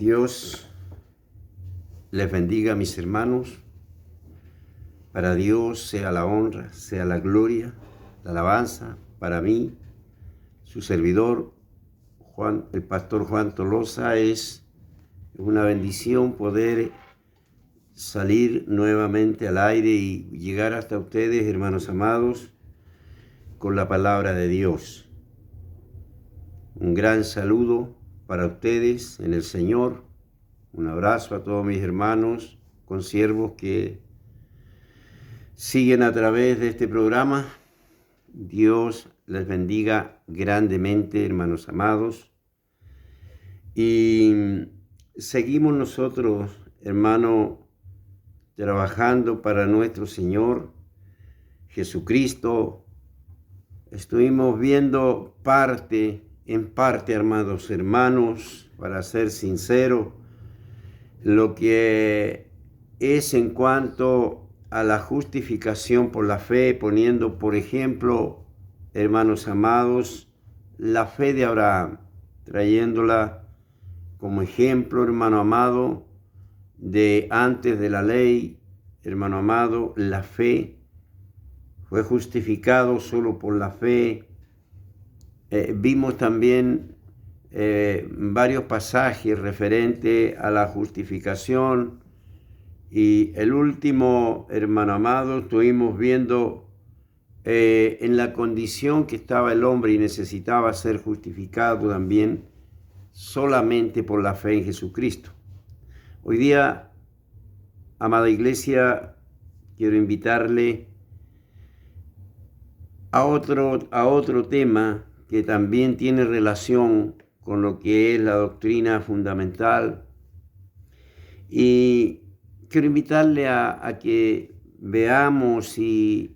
Dios les bendiga, mis hermanos. Para Dios sea la honra, sea la gloria, la alabanza. Para mí, su servidor, el pastor Juan Tolosa, es una bendición poder salir nuevamente al aire y llegar hasta ustedes, hermanos amados, con la palabra de Dios. Un gran saludo para ustedes en el Señor. Un abrazo a todos mis hermanos, consiervos que siguen a través de este programa. Dios les bendiga grandemente, hermanos amados. Y seguimos nosotros, hermano, trabajando para nuestro Señor Jesucristo. Estuvimos viendo en parte, amados hermanos, para ser sincero, lo que es en cuanto a la justificación por la fe, poniendo, por ejemplo, hermanos amados, la fe de Abraham, trayéndola como ejemplo, hermano amado, de antes de la ley, hermano amado, la fe fue justificado solo por la fe. Vimos también varios pasajes referentes a la justificación, y el último, hermano amado, estuvimos viendo en la condición que estaba el hombre y necesitaba ser justificado también solamente por la fe en Jesucristo. Hoy día, amada iglesia, quiero invitarle a otro tema que también tiene relación con lo que es la doctrina fundamental, y quiero invitarle a que veamos y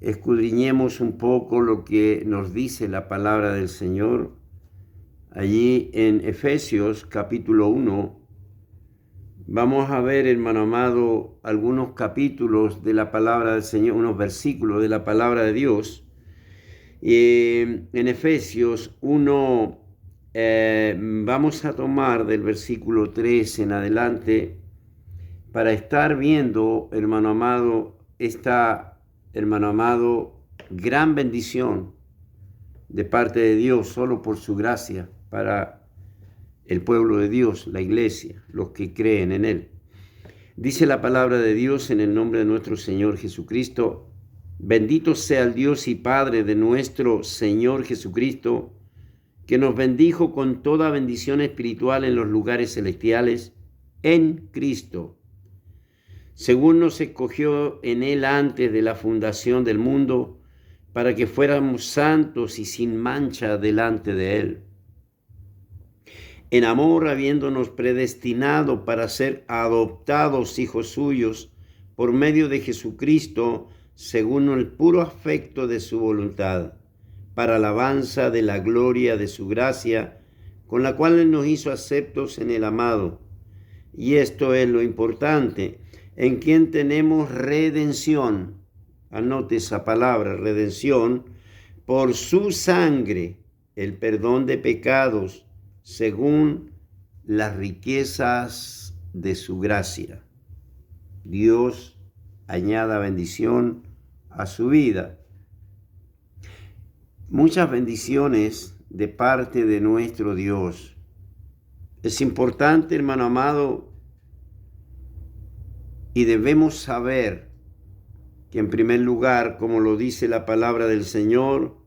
escudriñemos un poco lo que nos dice la palabra del Señor. Allí en Efesios capítulo 1, vamos a ver, hermano amado, algunos capítulos de la palabra del Señor, unos versículos de la palabra de Dios. En Efesios 1, vamos a tomar del versículo 3 en adelante para estar viendo, hermano amado, esta, hermano amado, gran bendición de parte de Dios solo por su gracia para el pueblo de Dios, la iglesia, los que creen en Él. Dice la palabra de Dios en el nombre de nuestro Señor Jesucristo: bendito sea el Dios y Padre de nuestro Señor Jesucristo, que nos bendijo con toda bendición espiritual en los lugares celestiales en Cristo, según nos escogió en Él antes de la fundación del mundo, para que fuéramos santos y sin mancha delante de Él. En amor, habiéndonos predestinado para ser adoptados hijos suyos por medio de Jesucristo, según el puro afecto de su voluntad, para alabanza de la gloria de su gracia, con la cual Él nos hizo aceptos en el amado. Y esto es lo importante, en quien tenemos redención. Anote esa palabra, redención, por su sangre, el perdón de pecados, según las riquezas de su gracia. Dios añada bendición a su vida. Muchas bendiciones de parte de nuestro Dios. Es importante, hermano amado, y debemos saber que en primer lugar, como lo dice la palabra del Señor,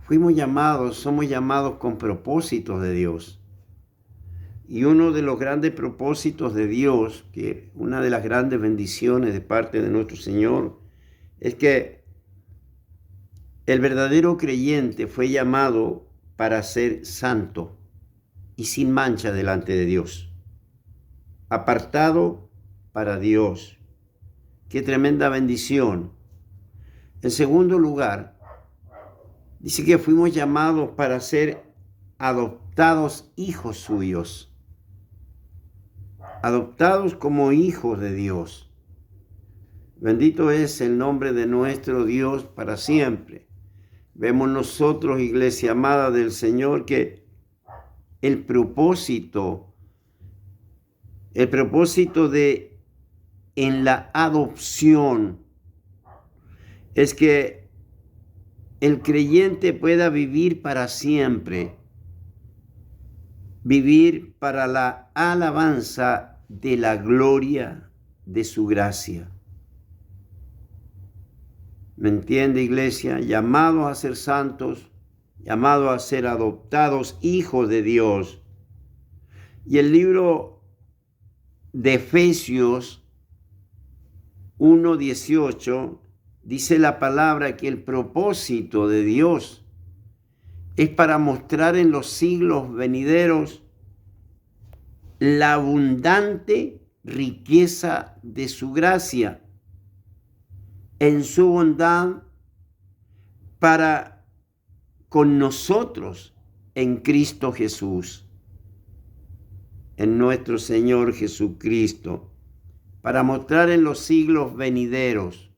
somos llamados con propósitos de Dios. Y uno de los grandes propósitos de Dios, que una de las grandes bendiciones de parte de nuestro Señor, es que el verdadero creyente fue llamado para ser santo y sin mancha delante de Dios, apartado para Dios. ¡Qué tremenda bendición! En segundo lugar, dice que fuimos llamados para ser adoptados hijos suyos, adoptados como hijos de Dios. Bendito es el nombre de nuestro Dios para siempre. Vemos nosotros, iglesia amada del Señor, que el propósito de en la adopción es que el creyente pueda vivir para siempre, vivir para la alabanza de la gloria de su gracia. ¿Me entiende, iglesia? Llamados a ser santos, llamados a ser adoptados hijos de Dios. Y el libro de Efesios 1:18 dice la palabra que el propósito de Dios es para mostrar en los siglos venideros la abundante riqueza de su gracia en su bondad para con nosotros en Cristo Jesús, en nuestro Señor Jesucristo, para mostrar en los siglos venideros,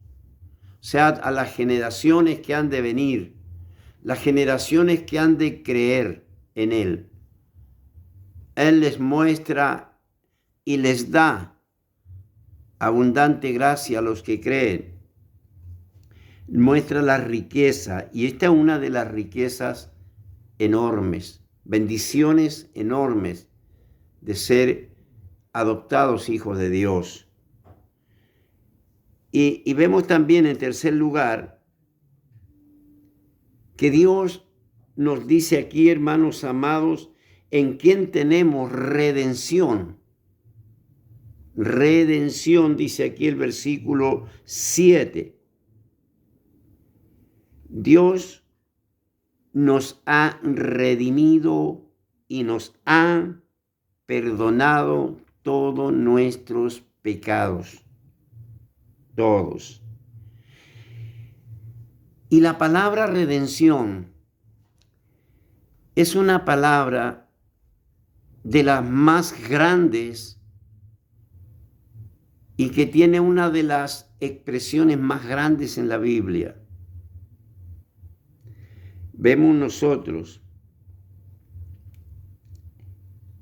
o sea, a las generaciones que han de venir, las generaciones que han de creer en Él. Él les muestra y les da abundante gracia a los que creen. Muestra la riqueza, y esta es una de las riquezas enormes, bendiciones enormes de ser adoptados hijos de Dios. Y vemos también en tercer lugar que Dios nos dice aquí, hermanos amados, en quien tenemos redención. Redención, dice aquí el versículo 7. Dios nos ha redimido y nos ha perdonado todos nuestros pecados. Todos. Y la palabra redención es una palabra de las más grandes y que tiene una de las expresiones más grandes en la Biblia. Vemos nosotros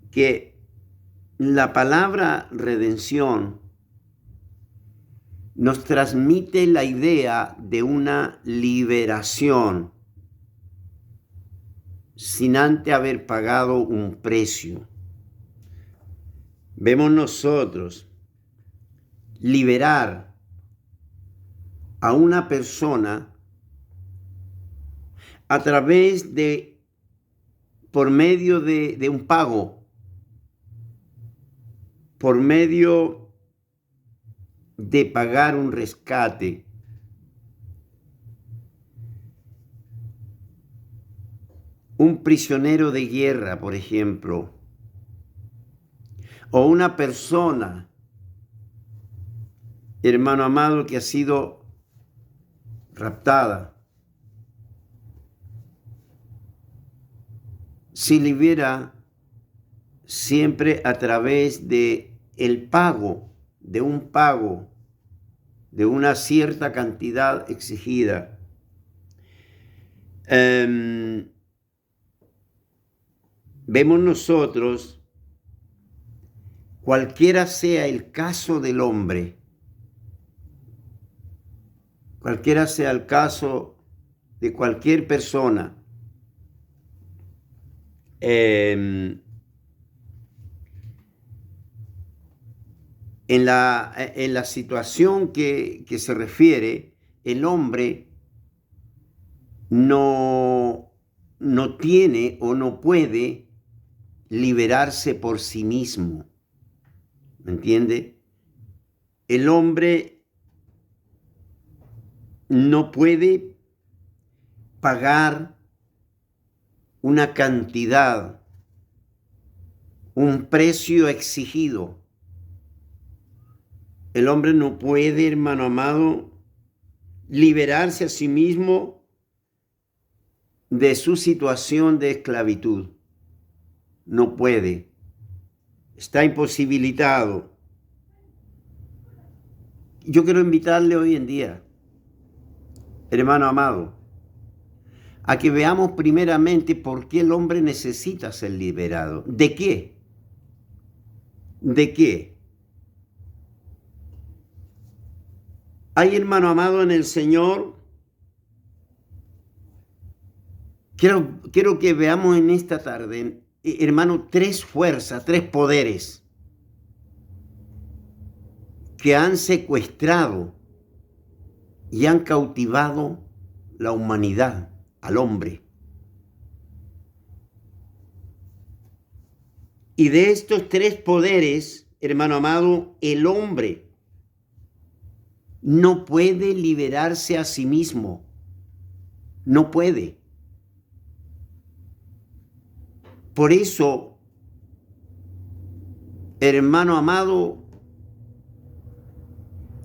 que la palabra redención nos transmite la idea de una liberación sin antes haber pagado un precio. Vemos nosotros liberar a una persona a través de, por medio de un pago, por medio de pagar un rescate. Un prisionero de guerra, por ejemplo, o una persona, hermano amado, que ha sido raptada, se libera siempre a través de el pago, de un pago, de una cierta cantidad exigida. Vemos nosotros, cualquiera sea el caso del hombre, cualquiera sea el caso de cualquier persona, en la situación que se refiere, el hombre no tiene o no puede liberarse por sí mismo. ¿Me entiende? El hombre no puede pagar una cantidad, un precio exigido. El hombre no puede, hermano amado, liberarse a sí mismo de su situación de esclavitud. No puede. Está imposibilitado. Yo quiero invitarle hoy en día, hermano amado, a que veamos primeramente por qué el hombre necesita ser liberado. ¿De qué? ¿De qué? Hay, hermano amado, en el Señor, quiero que veamos en esta tarde, hermano, tres fuerzas, tres poderes que han secuestrado y han cautivado la humanidad, al hombre. Y de estos tres poderes, hermano amado, el hombre no puede liberarse a sí mismo. No puede. Por eso, hermano amado,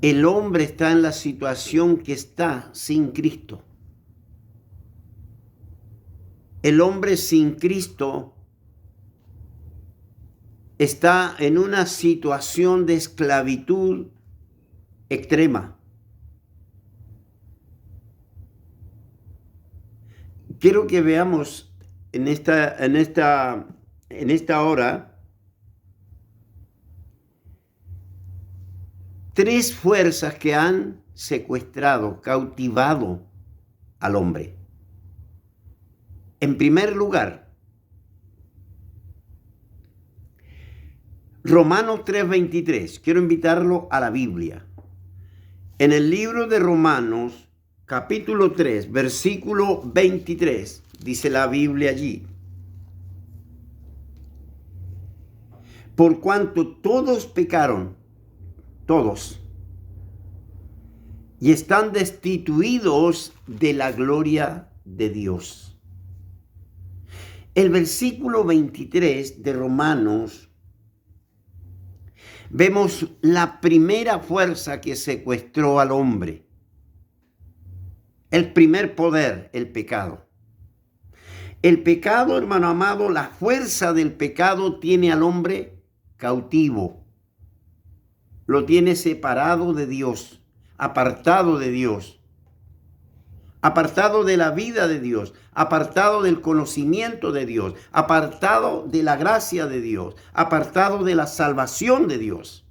el hombre está en la situación que está sin Cristo. El hombre sin Cristo está en una situación de esclavitud extrema. Quiero que veamos en esta hora tres fuerzas que han secuestrado, cautivado al hombre. En primer lugar, Romanos 3:23. Quiero invitarlo a la Biblia. En el libro de Romanos, capítulo 3, versículo 23, dice la Biblia allí: por cuanto todos pecaron, todos, y están destituidos de la gloria de Dios. El versículo 23 de Romanos, vemos la primera fuerza que secuestró al hombre. El primer poder, el pecado. El pecado, hermano amado, la fuerza del pecado tiene al hombre cautivo. Lo tiene separado de Dios, apartado de Dios, apartado de la vida de Dios, apartado del conocimiento de Dios, apartado de la gracia de Dios, apartado de la salvación de Dios,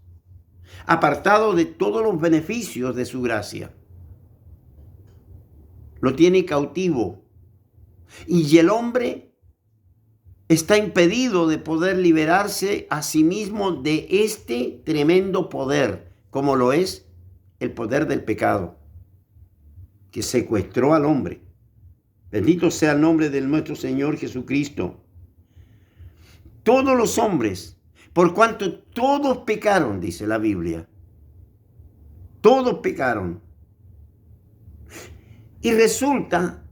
apartado de todos los beneficios de su gracia. Lo tiene cautivo. Y el hombre está impedido de poder liberarse a sí mismo de este tremendo poder, como lo es el poder del pecado, que secuestró al hombre. Bendito sea el nombre de nuestro Señor Jesucristo. Todos los hombres, por cuanto todos pecaron, dice la Biblia, todos pecaron. Y resulta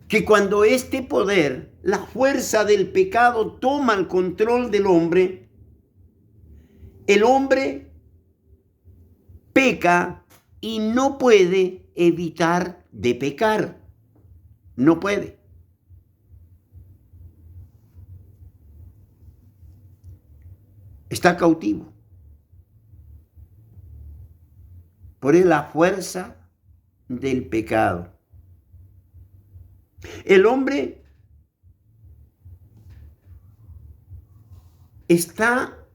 que cuando este poder, la fuerza del pecado, toma el control del hombre, el hombre peca y no puede evitar de pecar. No puede. Está cautivo por la fuerza del pecado. El hombre está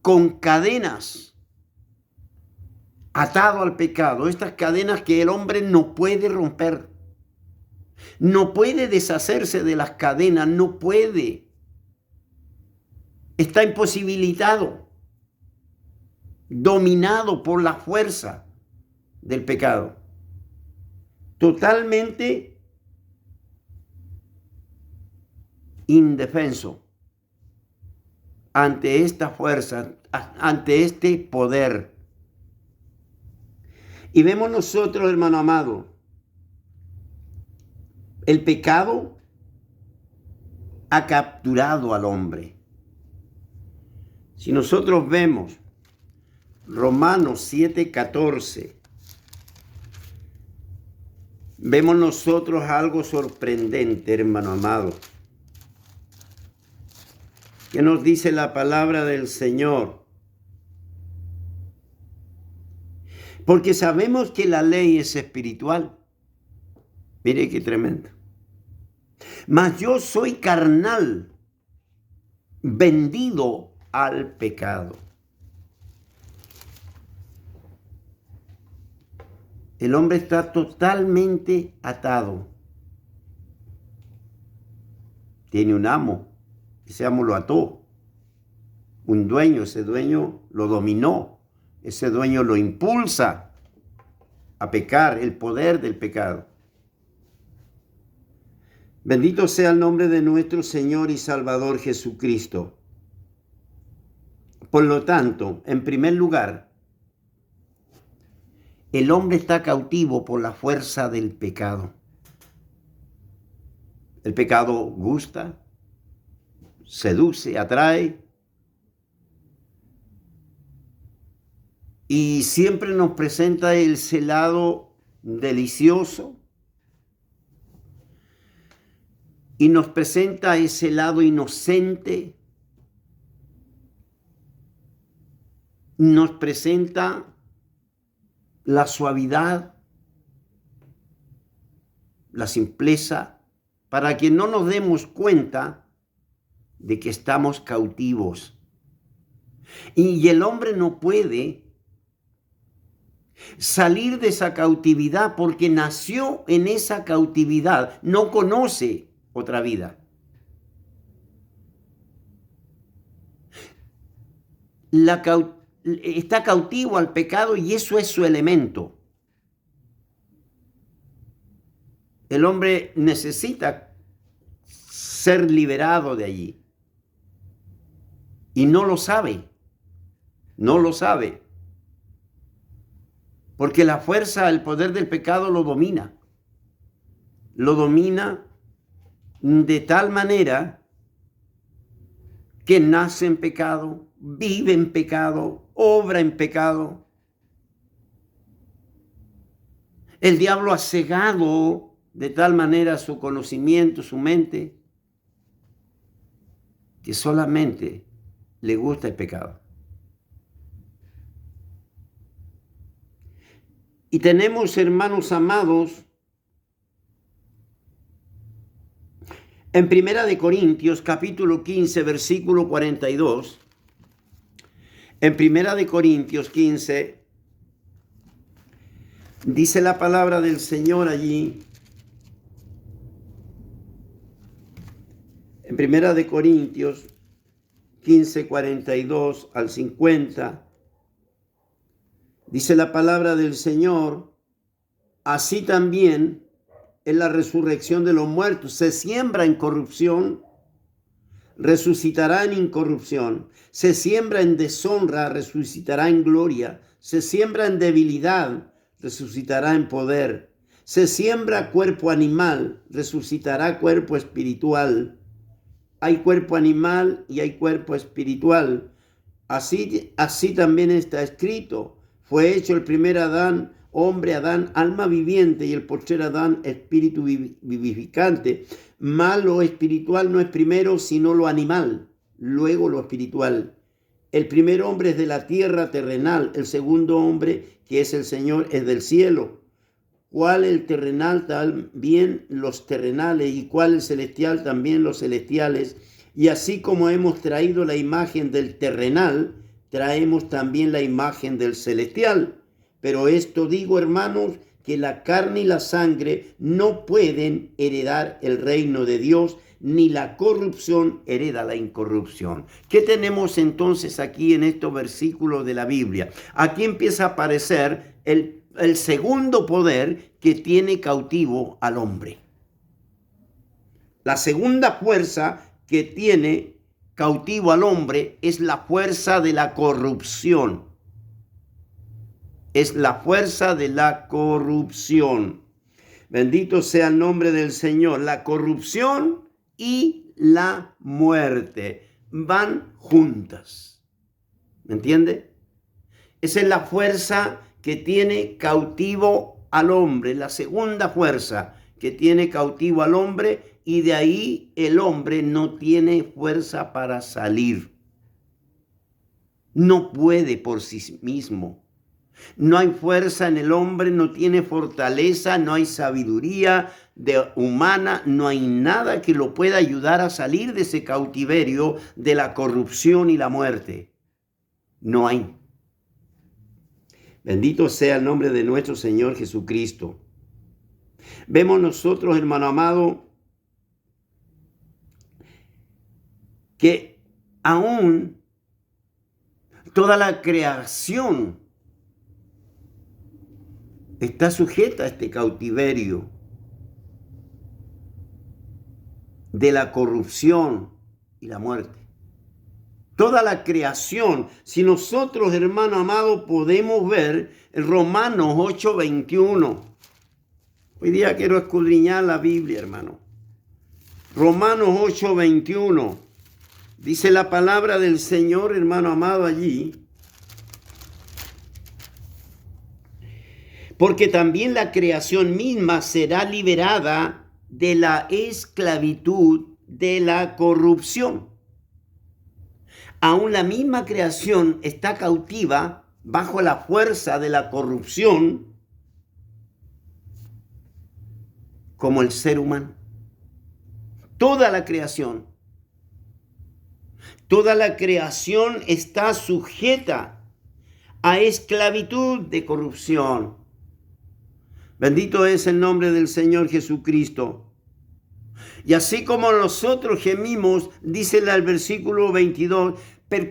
con cadenas, atado al pecado, estas cadenas que el hombre no puede romper, no puede deshacerse de las cadenas, no puede, está imposibilitado, dominado por la fuerza del pecado, totalmente indefenso ante esta fuerza, ante este poder. Y vemos nosotros, hermano amado, el pecado ha capturado al hombre. Si nosotros vemos Romanos 7:14, vemos nosotros algo sorprendente, hermano amado. ¿Qué nos dice la palabra del Señor? Porque sabemos que la ley es espiritual, Mire qué tremendo. Mas yo soy carnal, vendido al pecado. El hombre está totalmente atado. Tiene un amo, ese amo lo ató. Un dueño, ese dueño lo dominó. Ese dueño lo impulsa a pecar, el poder del pecado. Bendito sea el nombre de nuestro Señor y Salvador Jesucristo. Por lo tanto, en primer lugar, el hombre está cautivo por la fuerza del pecado. El pecado gusta, seduce, atrae y siempre nos presenta ese lado delicioso y nos presenta ese lado inocente, nos presenta la suavidad, la simpleza, para que no nos demos cuenta de que estamos cautivos. Y el hombre no puede salir de esa cautividad porque nació en esa cautividad, no conoce otra vida. Está cautivo al pecado y eso es su elemento. El hombre necesita ser liberado de allí. Y no lo sabe. No lo sabe. Porque la fuerza, el poder del pecado lo domina. Lo domina de tal manera que nace en pecado, vive en pecado, obra en pecado. El diablo ha cegado de tal manera su conocimiento, su mente, que solamente le gusta el pecado. Y tenemos, hermanos amados, en 1 Corintios capítulo 15, versículo 42, en 1 Corintios 15, dice la palabra del Señor allí, en 1 Corintios 15, 42 al 50, dice la palabra del Señor, así también en la resurrección de los muertos. Se siembra en corrupción, resucitará en incorrupción. Se siembra en deshonra, resucitará en gloria. Se siembra en debilidad, resucitará en poder. Se siembra cuerpo animal, resucitará cuerpo espiritual. Hay cuerpo animal y hay cuerpo espiritual. Así también está escrito. Fue hecho el primer Adán, hombre Adán, alma viviente, y el postrer Adán, espíritu vivificante. Mas lo espiritual no es primero, sino lo animal, luego lo espiritual. El primer hombre es de la tierra terrenal, el segundo hombre, que es el Señor, es del cielo. ¿Cuál el terrenal? También los terrenales, y cuál el celestial, también los celestiales. Y así como hemos traído la imagen del terrenal, traemos también la imagen del celestial. Pero esto digo, hermanos, que la carne y la sangre no pueden heredar el reino de Dios, ni la corrupción hereda la incorrupción. ¿Qué tenemos entonces aquí en estos versículos de la Biblia? Aquí empieza a aparecer el segundo poder que tiene cautivo al hombre. La segunda fuerza que tiene cautivo al hombre es la fuerza de la corrupción. Es la fuerza de la corrupción. Bendito sea el nombre del Señor. La corrupción y la muerte van juntas. ¿Me entiende? Esa es la fuerza que tiene cautivo al hombre. La segunda fuerza que tiene cautivo al hombre, y de ahí el hombre no tiene fuerza para salir. No puede por sí mismo. No hay fuerza en el hombre, no tiene fortaleza, no hay sabiduría humana, no hay nada que lo pueda ayudar a salir de ese cautiverio de la corrupción y la muerte. No hay. Bendito sea el nombre de nuestro Señor Jesucristo. Vemos nosotros, hermano amado, que aún toda la creación está sujeta a este cautiverio de la corrupción y la muerte. Toda la creación, si nosotros, hermano amado, podemos ver en Romanos 8:21. Hoy día quiero escudriñar la Biblia, hermano. Romanos 8:21. Dice la palabra del Señor, hermano amado, allí. Porque también la creación misma será liberada de la esclavitud de la corrupción. Aún la misma creación está cautiva bajo la fuerza de la corrupción como el ser humano. Toda la creación está sujeta a esclavitud de corrupción. Bendito es el nombre del Señor Jesucristo. Y así como nosotros gemimos, dice el versículo 22,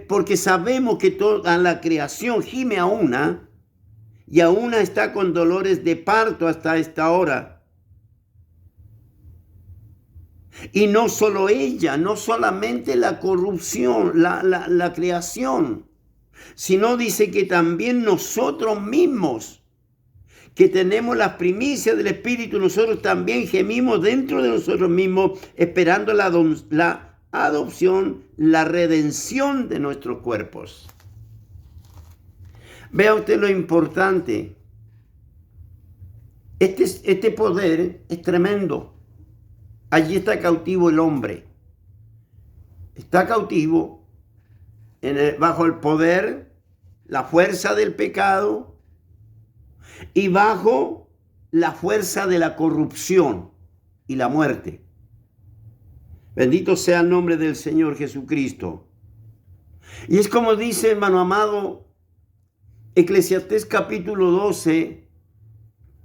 porque sabemos que toda la creación gime a una, y a una está con dolores de parto hasta esta hora. Y no solo ella, no solamente la corrupción, la creación, sino dice que también nosotros mismos, que tenemos las primicias del Espíritu, nosotros también gemimos dentro de nosotros mismos, esperando la adopción, la redención de nuestros cuerpos. Vea usted lo importante. Este poder es tremendo. Allí está cautivo el hombre. Está cautivo bajo el poder, la fuerza del pecado, y bajo la fuerza de la corrupción y la muerte. Bendito sea el nombre del Señor Jesucristo. Y es como dice, hermano amado, Eclesiastés capítulo 12,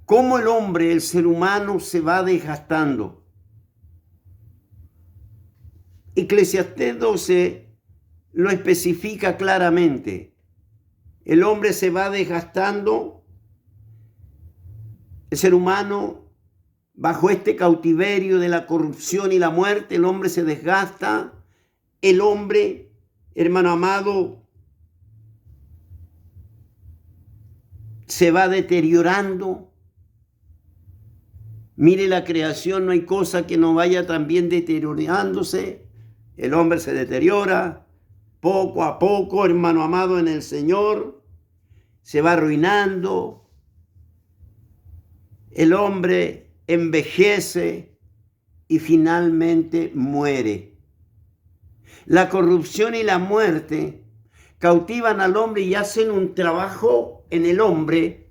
cómo el hombre, el ser humano, se va desgastando. Eclesiastés 12 lo especifica claramente. El hombre se va desgastando. El ser humano, bajo este cautiverio de la corrupción y la muerte, el hombre se desgasta. El hombre, hermano amado, se va deteriorando. Mire la creación, no hay cosa que no vaya también deteriorándose. El hombre se deteriora poco a poco, hermano amado, en el Señor. Se va arruinando. El hombre envejece y finalmente muere. La corrupción y la muerte cautivan al hombre y hacen un trabajo en el hombre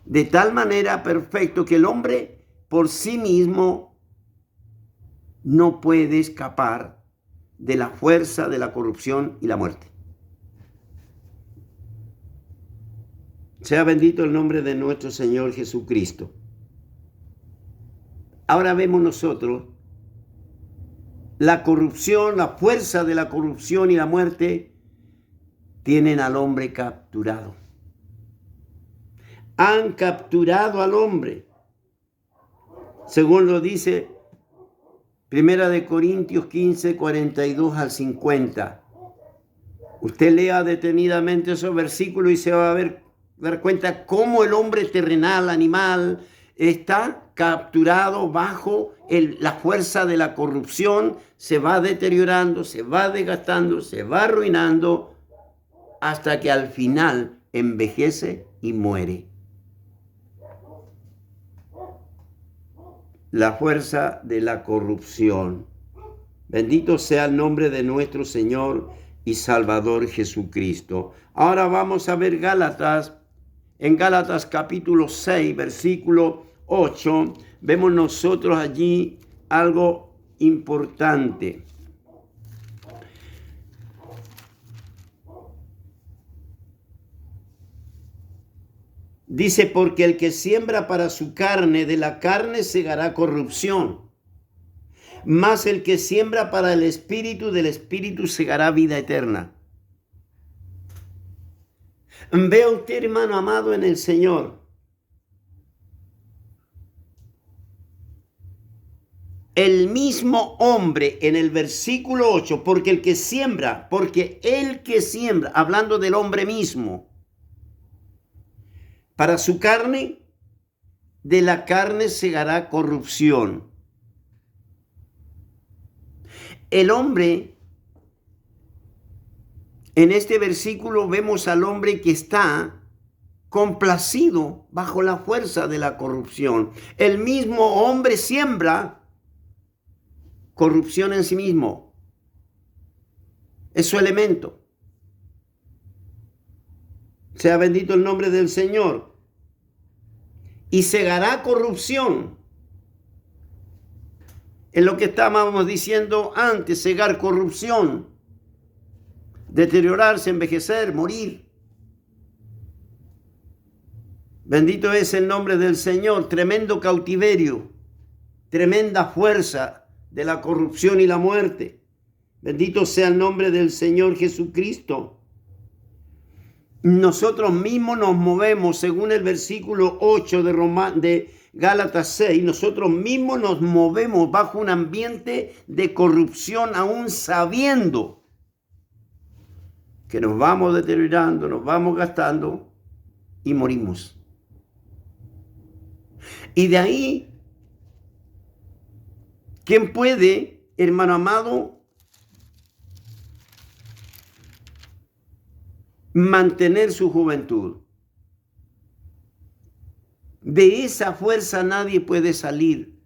de tal manera perfecto que el hombre por sí mismo no puede escapar de la fuerza de la corrupción y la muerte. Sea bendito el nombre de nuestro Señor Jesucristo. Ahora vemos nosotros la corrupción, la fuerza de la corrupción y la muerte tienen al hombre capturado. Han capturado al hombre. Según lo dice 1 Corintios 15, 42 al 50. Usted lea detenidamente esos versículos y se va a dar cuenta cómo el hombre terrenal, animal, está capturado bajo la fuerza de la corrupción, se va deteriorando, se va desgastando, se va arruinando, hasta que al final envejece y muere. La fuerza de la corrupción. Bendito sea el nombre de nuestro Señor y Salvador Jesucristo. Ahora vamos a ver Gálatas En Gálatas capítulo 6, versículo 8, vemos nosotros allí algo importante. Dice, porque el que siembra para su carne, de la carne segará corrupción. Mas el que siembra para el Espíritu, del Espíritu segará vida eterna. Vea usted, hermano amado en el Señor, el mismo hombre en el versículo 8, porque el que siembra, hablando del hombre mismo, para su carne, de la carne segará corrupción. El hombre, en este versículo vemos al hombre que está complacido bajo la fuerza de la corrupción. El mismo hombre siembra corrupción en sí mismo. Es su elemento. Sea bendito el nombre del Señor. Y segará corrupción. Es lo que estábamos diciendo antes, segar corrupción. Deteriorarse, envejecer, morir. Bendito es el nombre del Señor. Tremendo cautiverio. Tremenda fuerza de la corrupción y la muerte. Bendito sea el nombre del Señor Jesucristo. Nosotros mismos nos movemos, según el versículo 8 de Gálatas 6, nosotros mismos nos movemos bajo un ambiente de corrupción, aún sabiendo que nos vamos deteriorando, nos vamos gastando y morimos. Y de ahí, ¿quién puede, hermano amado, mantener su juventud? De esa fuerza nadie puede salir.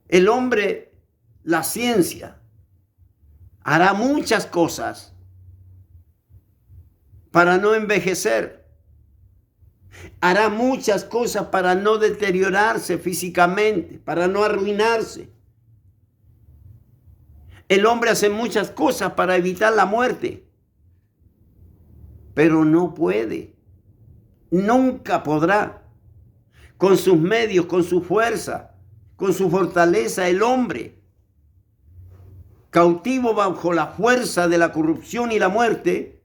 El hombre, la ciencia, hará muchas cosas para no envejecer. Hará muchas cosas para no deteriorarse físicamente, para no arruinarse. El hombre hace muchas cosas para evitar la muerte, pero no puede. Nunca podrá. Con sus medios, con su fuerza, con su fortaleza, el hombre, cautivo bajo la fuerza de la corrupción y la muerte,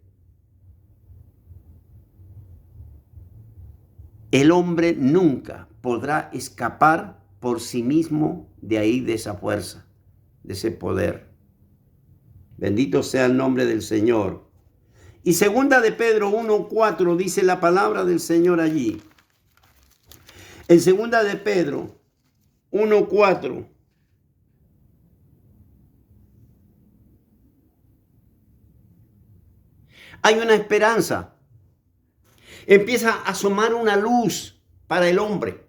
el hombre nunca podrá escapar por sí mismo de ahí, de esa fuerza, de ese poder. Bendito sea el nombre del Señor. Y segunda de Pedro 1:4 dice la palabra del Señor allí. En segunda de Pedro 1:4. Hay una esperanza. Empieza a asomar una luz para el hombre,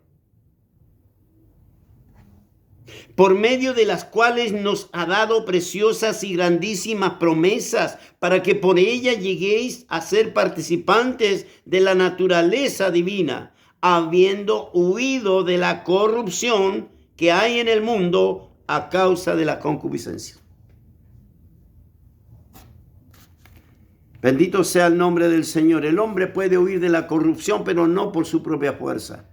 por medio de las cuales nos ha dado preciosas y grandísimas promesas, para que por ellas lleguéis a ser participantes de la naturaleza divina, habiendo huido de la corrupción que hay en el mundo a causa de la concupiscencia. Bendito sea el nombre del Señor. El hombre puede huir de la corrupción, pero no por su propia fuerza,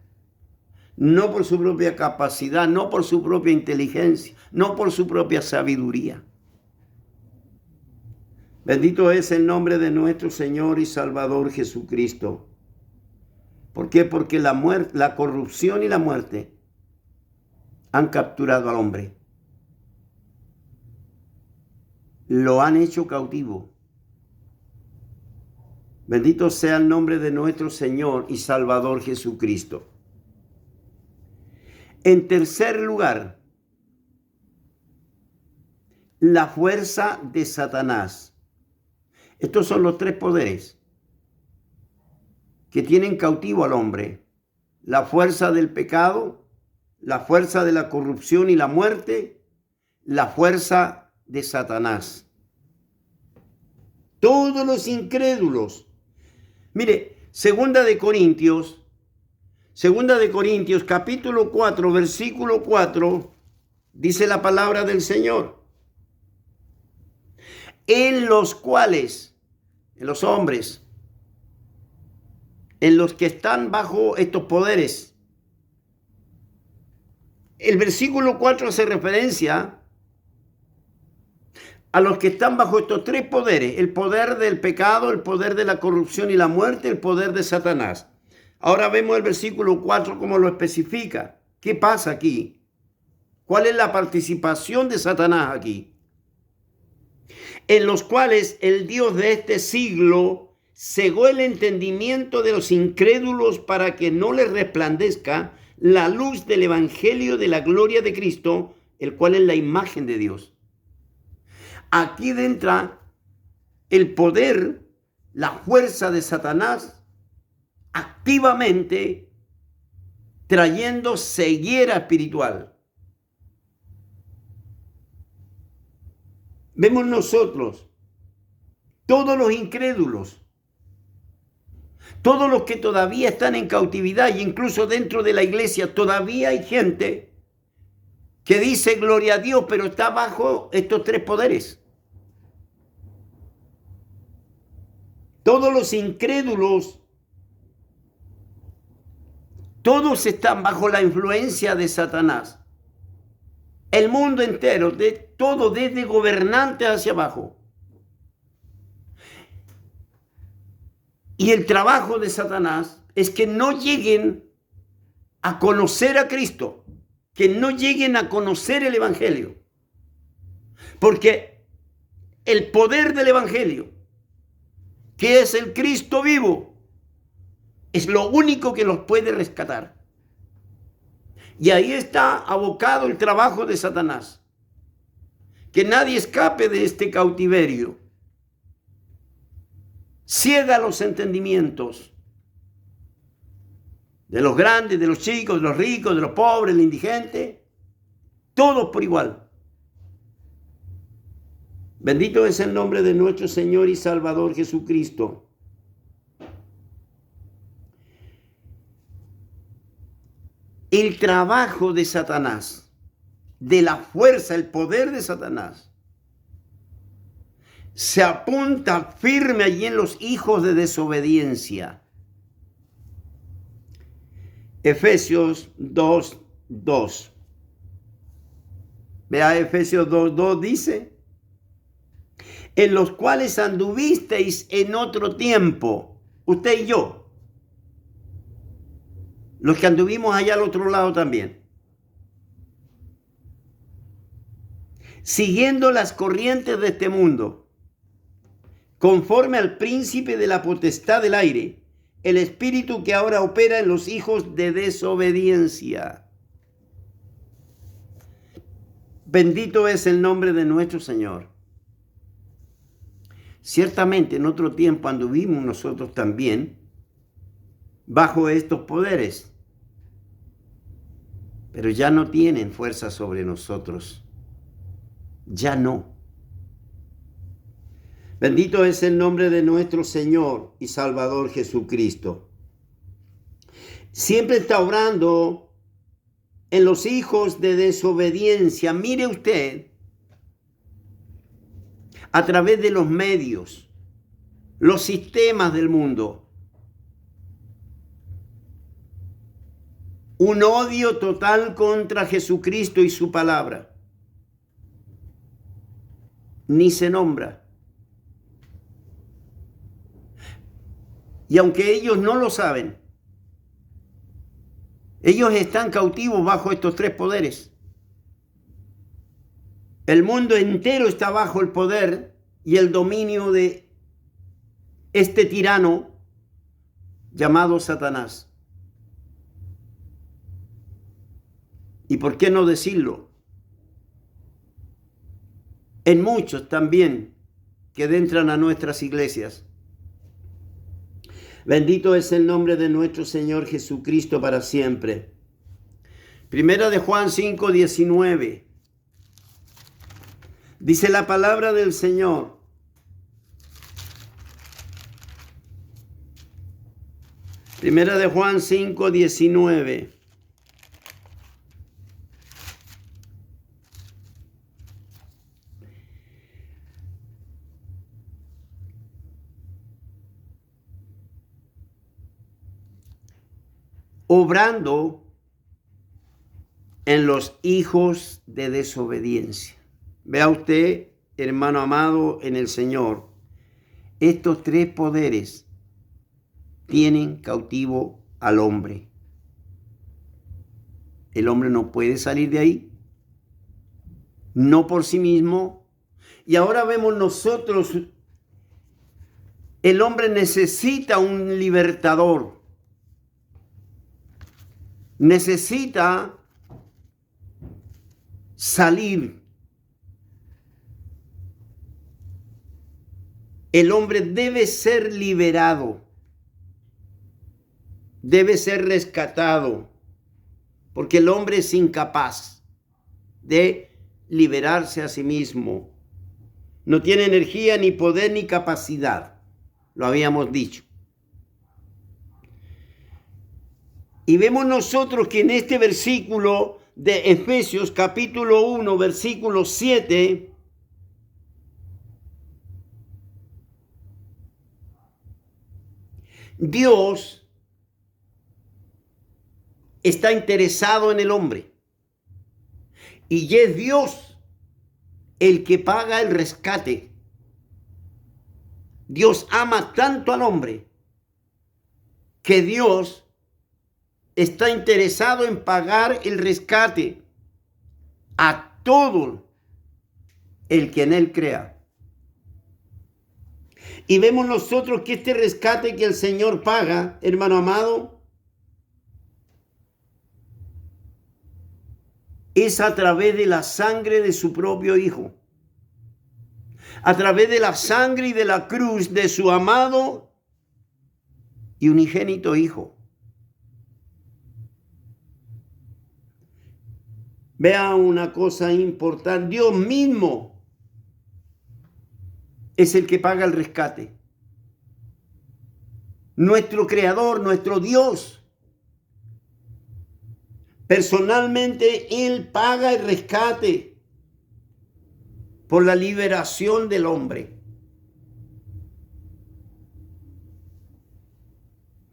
no por su propia capacidad, no por su propia inteligencia, no por su propia sabiduría. Bendito es el nombre de nuestro Señor y Salvador Jesucristo. ¿Por qué? Porque la corrupción y la muerte han capturado al hombre. Lo han hecho cautivo. Bendito sea el nombre de nuestro Señor y Salvador Jesucristo. En tercer lugar, la fuerza de Satanás. Estos son los tres poderes que tienen cautivo al hombre: la fuerza del pecado, la fuerza de la corrupción y la muerte, la fuerza de Satanás. Todos los incrédulos. Mire, Segunda de Corintios capítulo 4, versículo 4, dice la palabra del Señor. En los cuales, en los hombres, en los que están bajo estos poderes. El versículo 4 hace referencia a los que están bajo estos tres poderes: el poder del pecado, el poder de la corrupción y la muerte, el poder de Satanás. Ahora vemos el versículo 4 como lo especifica. ¿Qué pasa aquí? ¿Cuál es la participación de Satanás aquí? En los cuales el Dios de este siglo cegó el entendimiento de los incrédulos para que no les resplandezca la luz del evangelio de la gloria de Cristo, el cual es la imagen de Dios. Aquí entra el poder, la fuerza de Satanás, activamente trayendo ceguera espiritual. Vemos nosotros, todos los incrédulos, todos los que todavía están en cautividad, e incluso dentro de la iglesia todavía hay gente que dice gloria a Dios, pero está bajo estos tres poderes. Todos los incrédulos, todos están bajo la influencia de Satanás. El mundo entero, de todo, desde gobernantes hacia abajo. Y el trabajo de Satanás es que no lleguen a conocer a Cristo, que no lleguen a conocer el evangelio. Porque el poder del evangelio, que es el Cristo vivo, es lo único que los puede rescatar. Y ahí está abocado el trabajo de Satanás. Que nadie escape de este cautiverio. Ciega los entendimientos de los grandes, de los chicos, de los ricos, de los pobres, del indigente, todos por igual. Bendito es el nombre de nuestro Señor y Salvador Jesucristo. El trabajo de Satanás, de la fuerza, el poder de Satanás, se apunta firme allí en los hijos de desobediencia. Efesios 2:2. Vea, Efesios 2:2 dice: en los cuales anduvisteis en otro tiempo, usted y yo, los que anduvimos allá al otro lado también, siguiendo las corrientes de este mundo, conforme al príncipe de la potestad del aire, el espíritu que ahora opera en los hijos de desobediencia. Bendito es el nombre de nuestro Señor. Ciertamente en otro tiempo anduvimos nosotros también bajo estos poderes, pero ya no tienen fuerza sobre nosotros. Ya no. Bendito es el nombre de nuestro Señor y Salvador Jesucristo. Siempre está obrando en los hijos de desobediencia. Mire usted, a través de los medios, los sistemas del mundo, un odio total contra Jesucristo y su palabra. Ni se nombra. Y aunque ellos no lo saben, ellos están cautivos bajo estos tres poderes. El mundo entero está bajo el poder y el dominio de este tirano llamado Satanás. ¿Y por qué no decirlo? En muchos también que entran a nuestras iglesias. Bendito es el nombre de nuestro Señor Jesucristo para siempre. Primera de Juan 5:19. Dice la palabra del Señor: Primera de Juan 5:19. Obrando en los hijos de desobediencia. Vea usted, hermano amado en el Señor, estos tres poderes tienen cautivo al hombre. El hombre no puede salir de ahí, no por sí mismo. Y ahora vemos nosotros, el hombre necesita un libertador. Necesita salir. El hombre debe ser liberado. Debe ser rescatado. Porque el hombre es incapaz de liberarse a sí mismo. No tiene energía, ni poder, ni capacidad. Lo habíamos dicho. Y vemos nosotros que en este versículo de Efesios capítulo 1, versículo 7, Dios está interesado en el hombre. Y es Dios el que paga el rescate. Dios ama tanto al hombre que Dios está interesado en pagar el rescate a todo el que en él crea. Y vemos nosotros que este rescate que el Señor paga, hermano amado, es a través de la sangre de su propio Hijo. A través de la sangre y de la cruz de su amado y unigénito Hijo. Vea una cosa importante. Dios mismo es el que paga el rescate. Nuestro Creador, nuestro Dios. Personalmente Él paga el rescate por la liberación del hombre.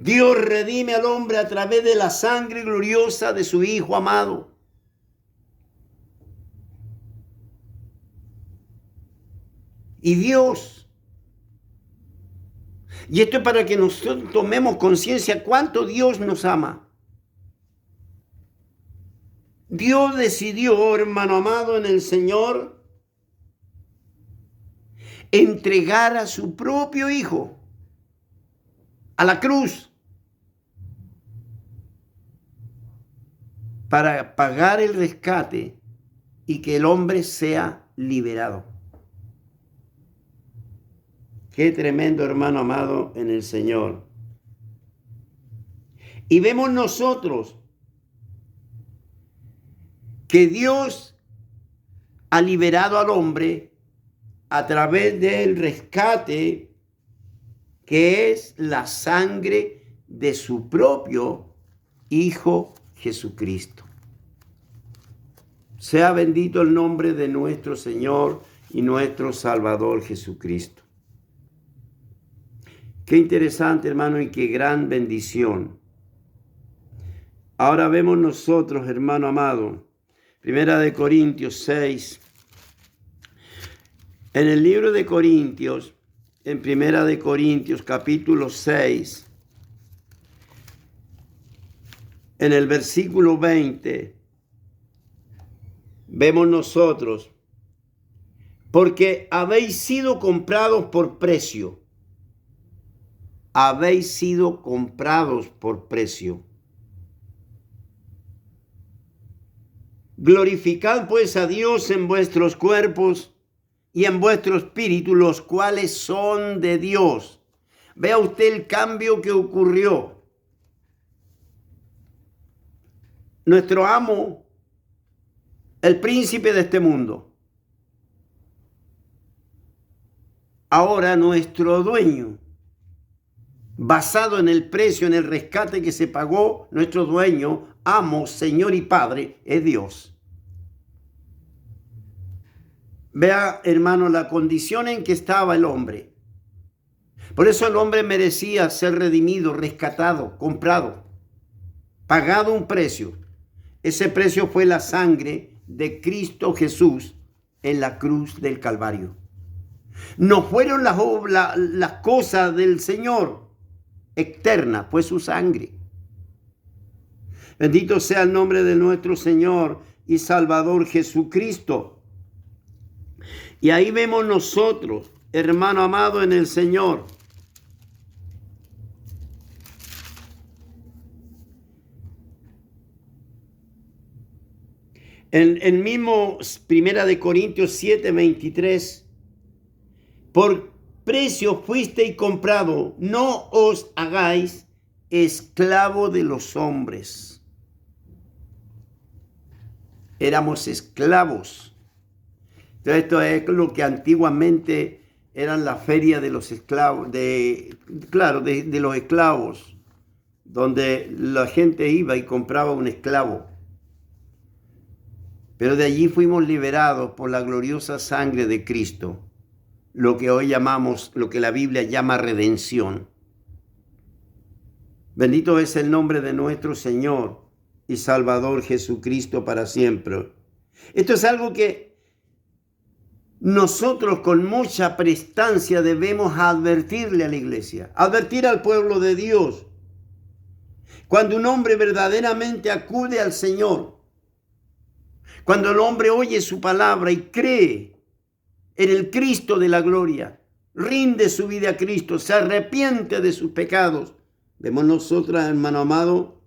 Dios redime al hombre a través de la sangre gloriosa de su Hijo amado. Y Dios, y esto es para que nosotros tomemos conciencia cuánto Dios nos ama. Dios decidió, hermano amado en el Señor, entregar a su propio Hijo a la cruz para pagar el rescate y que el hombre sea liberado. Qué tremendo, hermano amado en el Señor. Y vemos nosotros que Dios ha liberado al hombre a través del rescate que es la sangre de su propio Hijo Jesucristo. Sea bendito el nombre de nuestro Señor y nuestro Salvador Jesucristo. Qué interesante, hermano, y qué gran bendición. Ahora vemos nosotros, hermano amado, Primera de Corintios 6. En el libro de Corintios, en Primera de Corintios, capítulo 6, en el versículo 20, vemos nosotros, porque habéis sido comprados por precio. Habéis sido comprados por precio. Glorificad pues a Dios en vuestros cuerpos y en vuestro espíritu, los cuales son de Dios. Vea usted el cambio que ocurrió. Nuestro amo, el príncipe de este mundo, ahora nuestro dueño, basado en el precio, en el rescate que se pagó, nuestro dueño, amo, Señor y Padre, es Dios. Vea, hermano, la condición en que estaba el hombre. Por eso el hombre merecía ser redimido, rescatado, comprado, pagado un precio. Ese precio fue la sangre de Cristo Jesús en la cruz del Calvario. No fueron las cosas del Señor externas, fue su sangre. Bendito sea el nombre de nuestro Señor y Salvador Jesucristo. Y ahí vemos nosotros, hermano amado en el Señor, en el mismo 1 Corintios 7:23, por precio fuisteis comprado, no os hagáis esclavo de los hombres. Éramos esclavos. Entonces, esto es lo que antiguamente eran la feria de los esclavos, de los esclavos, donde la gente iba y compraba un esclavo. Pero de allí fuimos liberados por la gloriosa sangre de Cristo, lo que hoy llamamos, lo que la Biblia llama redención. Bendito es el nombre de nuestro Señor y Salvador Jesucristo para siempre. Esto es algo que nosotros con mucha prestancia debemos advertirle a la iglesia, advertir al pueblo de Dios. Cuando un hombre verdaderamente acude al Señor, cuando el hombre oye su palabra y cree en el Cristo de la gloria, rinde su vida a Cristo, se arrepiente de sus pecados, vemos nosotros, hermano amado,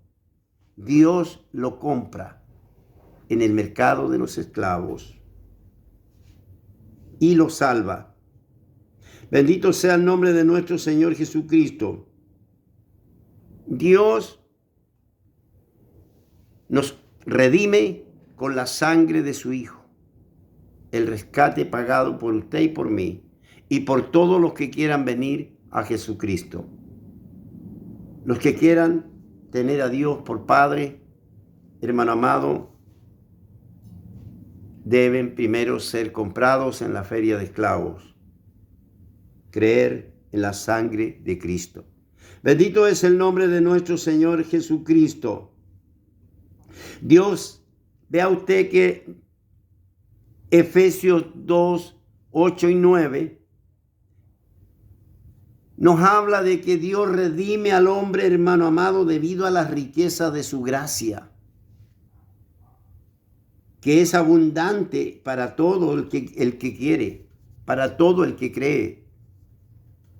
Dios lo compra en el mercado de los esclavos y lo salva. Bendito sea el nombre de nuestro Señor Jesucristo. Dios nos redime con la sangre de su Hijo, el rescate pagado por usted y por mí, y por todos los que quieran venir a Jesucristo. Los que quieran tener a Dios por Padre, hermano amado, deben primero ser comprados en la feria de esclavos, creer en la sangre de Cristo. Bendito es el nombre de nuestro Señor Jesucristo. Dios, vea usted que Efesios 2, 8 y 9 nos habla de que Dios redime al hombre, hermano amado, debido a las riquezas de su gracia, que es abundante para todo el que quiere, para todo el que cree.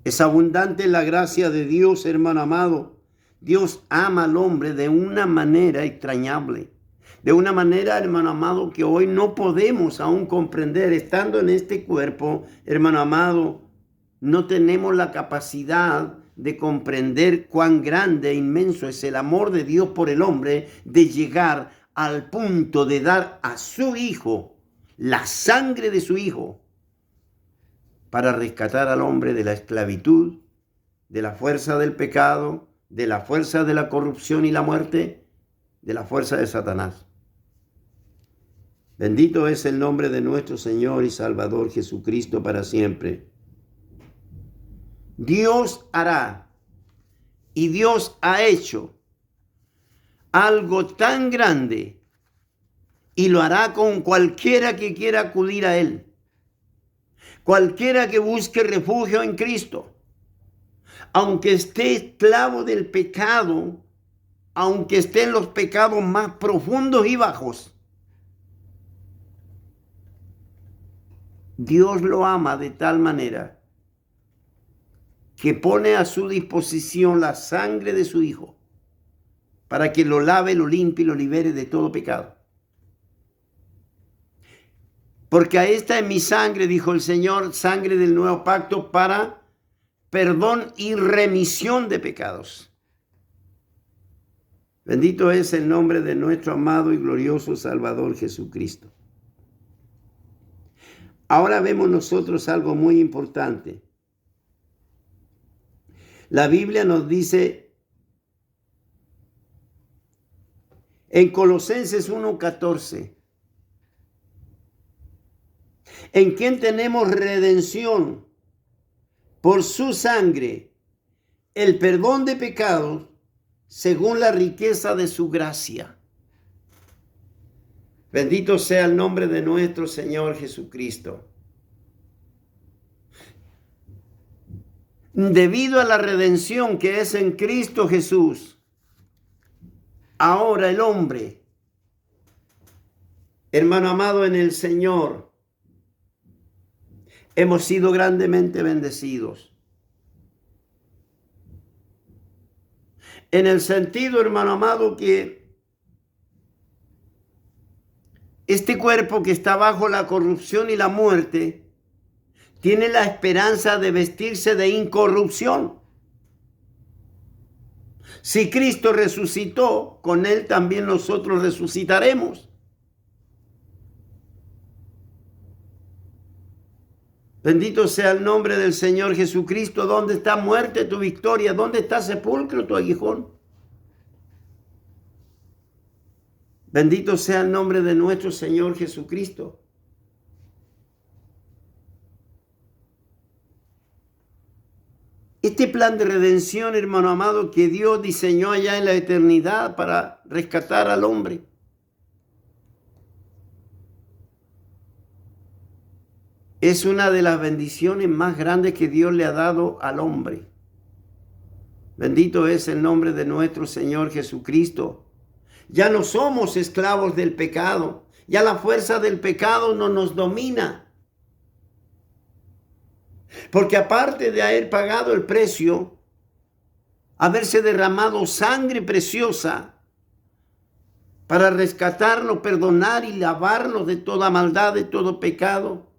Es abundante la gracia de Dios, hermano amado. Dios ama al hombre de una manera extrañable, de una manera, hermano amado, que hoy no podemos aún comprender. Estando en este cuerpo, hermano amado, no tenemos la capacidad de comprender cuán grande e inmenso es el amor de Dios por el hombre, de llegar al punto de dar a su Hijo, la sangre de su Hijo, para rescatar al hombre de la esclavitud, de la fuerza del pecado, de la fuerza de la corrupción y la muerte, de la fuerza de Satanás. Bendito es el nombre de nuestro Señor y Salvador Jesucristo para siempre. Dios hará y Dios ha hecho algo tan grande y lo hará con cualquiera que quiera acudir a Él. Cualquiera que busque refugio en Cristo, aunque esté esclavo del pecado, aunque esté en los pecados más profundos y bajos, Dios lo ama de tal manera que pone a su disposición la sangre de su Hijo para que lo lave, lo limpie y lo libere de todo pecado. Porque a esta es mi sangre, dijo el Señor, sangre del nuevo pacto para perdón y remisión de pecados. Bendito es el nombre de nuestro amado y glorioso Salvador Jesucristo. Ahora vemos nosotros algo muy importante. La Biblia nos dice en Colosenses 1:14, en quien tenemos redención por su sangre, el perdón de pecados, según la riqueza de su gracia. Bendito sea el nombre de nuestro Señor Jesucristo. Debido a la redención que es en Cristo Jesús, ahora el hombre, hermano amado en el Señor, hemos sido grandemente bendecidos. En el sentido, hermano amado, que este cuerpo que está bajo la corrupción y la muerte tiene la esperanza de vestirse de incorrupción. Si Cristo resucitó, con Él también nosotros resucitaremos. Bendito sea el nombre del Señor Jesucristo. ¿Dónde está muerte tu victoria? ¿Dónde está sepulcro tu aguijón? Bendito sea el nombre de nuestro Señor Jesucristo. Este plan de redención, hermano amado, que Dios diseñó allá en la eternidad para rescatar al hombre, es una de las bendiciones más grandes que Dios le ha dado al hombre. Bendito es el nombre de nuestro Señor Jesucristo. Ya no somos esclavos del pecado. Ya la fuerza del pecado no nos domina. Porque aparte de haber pagado el precio, haberse derramado sangre preciosa para rescatarnos, perdonar y lavarnos de toda maldad, de todo pecado,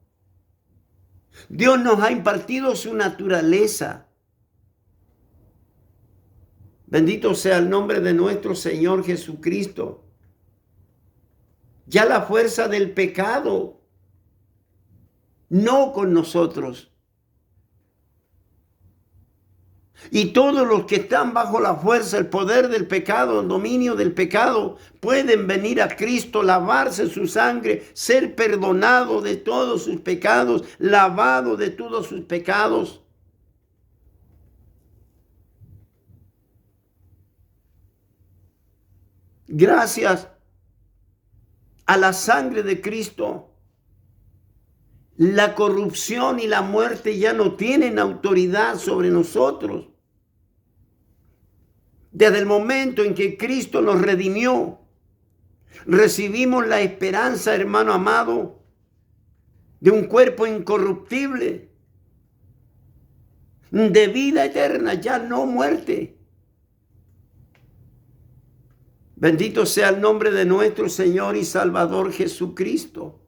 Dios nos ha impartido su naturaleza. Bendito sea el nombre de nuestro Señor Jesucristo. Ya la fuerza del pecado no con nosotros. Y todos los que están bajo la fuerza, el poder del pecado, el dominio del pecado, pueden venir a Cristo, lavarse su sangre, ser perdonados de todos sus pecados, lavados de todos sus pecados. Gracias a la sangre de Cristo, la corrupción y la muerte ya no tienen autoridad sobre nosotros. Desde el momento en que Cristo nos redimió, recibimos la esperanza, hermano amado, de un cuerpo incorruptible, de vida eterna, ya no muerte. Bendito sea el nombre de nuestro Señor y Salvador Jesucristo.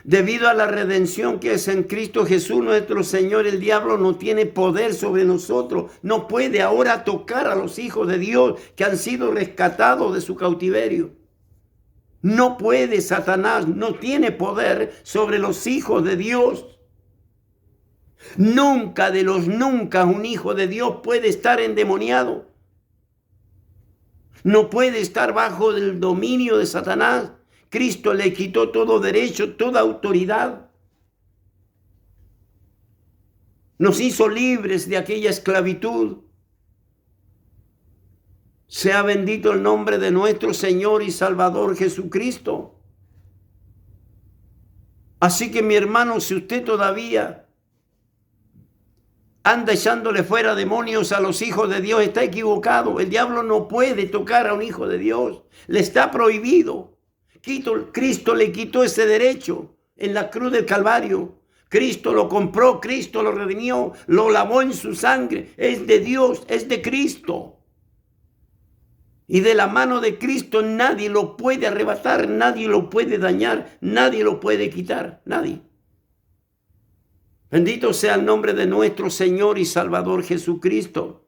Debido a la redención que es en Cristo Jesús nuestro Señor, el diablo no tiene poder sobre nosotros. No puede ahora tocar a los hijos de Dios que han sido rescatados de su cautiverio. No puede, Satanás no tiene poder sobre los hijos de Dios. Nunca de los nunca un hijo de Dios puede estar endemoniado. No puede estar bajo el dominio de Satanás. Cristo le quitó todo derecho, toda autoridad. Nos hizo libres de aquella esclavitud. Sea bendito el nombre de nuestro Señor y Salvador Jesucristo. Así que mi hermano, si usted todavía anda echándole fuera demonios a los hijos de Dios, está equivocado. El diablo no puede tocar a un hijo de Dios. Le está prohibido. Cristo le quitó ese derecho en la cruz del Calvario. Cristo lo compró, Cristo lo redimió, lo lavó en su sangre. Es de Dios, es de Cristo. Y de la mano de Cristo nadie lo puede arrebatar, nadie lo puede dañar, nadie lo puede quitar, nadie. Bendito sea el nombre de nuestro Señor y Salvador Jesucristo.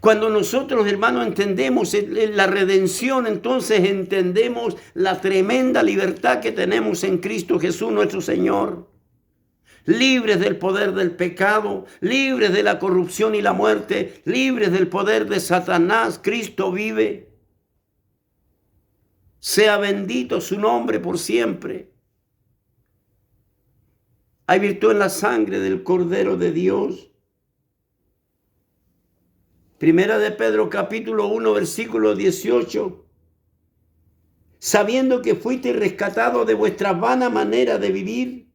Cuando nosotros, hermanos, entendemos la redención, entonces entendemos la tremenda libertad que tenemos en Cristo Jesús nuestro Señor. libres del poder del pecado, libres de la corrupción y la muerte, libres del poder de Satanás. Cristo vive. Sea bendito su nombre por siempre. Hay virtud en la sangre del Cordero de Dios. Primera de Pedro capítulo 1 versículo 18. Sabiendo que fuisteis rescatados de vuestra vana manera de vivir,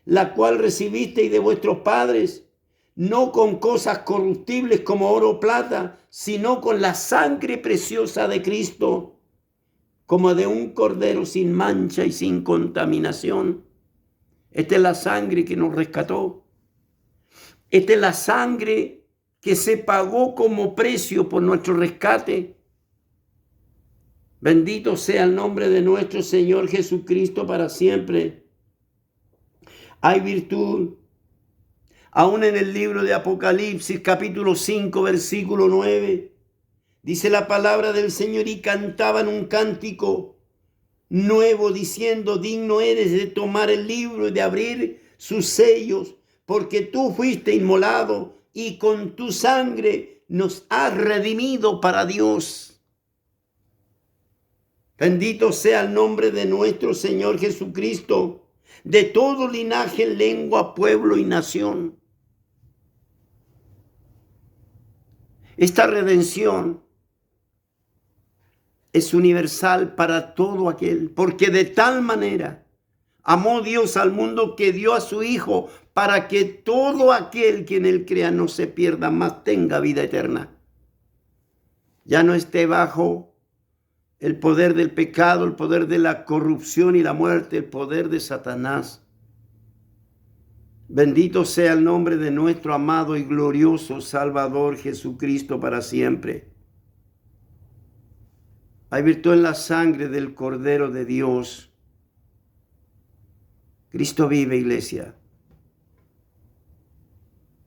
la cual recibisteis de vuestros padres, no con cosas corruptibles como oro o plata, sino con la sangre preciosa de Cristo, como de un cordero sin mancha y sin contaminación. Esta es la sangre que nos rescató. Esta es la sangre que se pagó como precio por nuestro rescate. Bendito sea el nombre de nuestro Señor Jesucristo para siempre. Hay virtud. Aún en el libro de Apocalipsis, capítulo 5, versículo 9, dice la palabra del Señor: y cantaban un cántico nuevo diciendo: digno eres de tomar el libro y de abrir sus sellos, porque tú fuiste inmolado y con tu sangre nos has redimido para Dios. Bendito sea el nombre de nuestro Señor Jesucristo, de todo linaje, lengua, pueblo y nación. Esta redención es universal para todo aquel, porque de tal manera amó Dios al mundo que dio a su Hijo, para que todo aquel que en él crea no se pierda, mas tenga vida eterna. Ya no esté bajo el poder del pecado, el poder de la corrupción y la muerte, el poder de Satanás. Bendito sea el nombre de nuestro amado y glorioso Salvador Jesucristo para siempre. Hay virtud en la sangre del Cordero de Dios. Cristo vive, iglesia.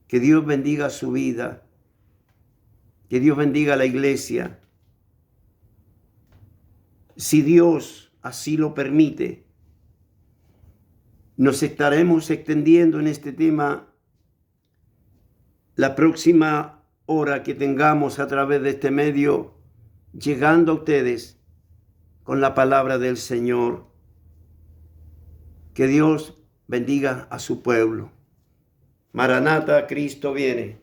Que Dios bendiga su vida. Que Dios bendiga a la iglesia. Si Dios así lo permite, nos estaremos extendiendo en este tema la próxima hora que tengamos a través de este medio, llegando a ustedes con la palabra del Señor. Que Dios bendiga a su pueblo. Maranata, Cristo viene.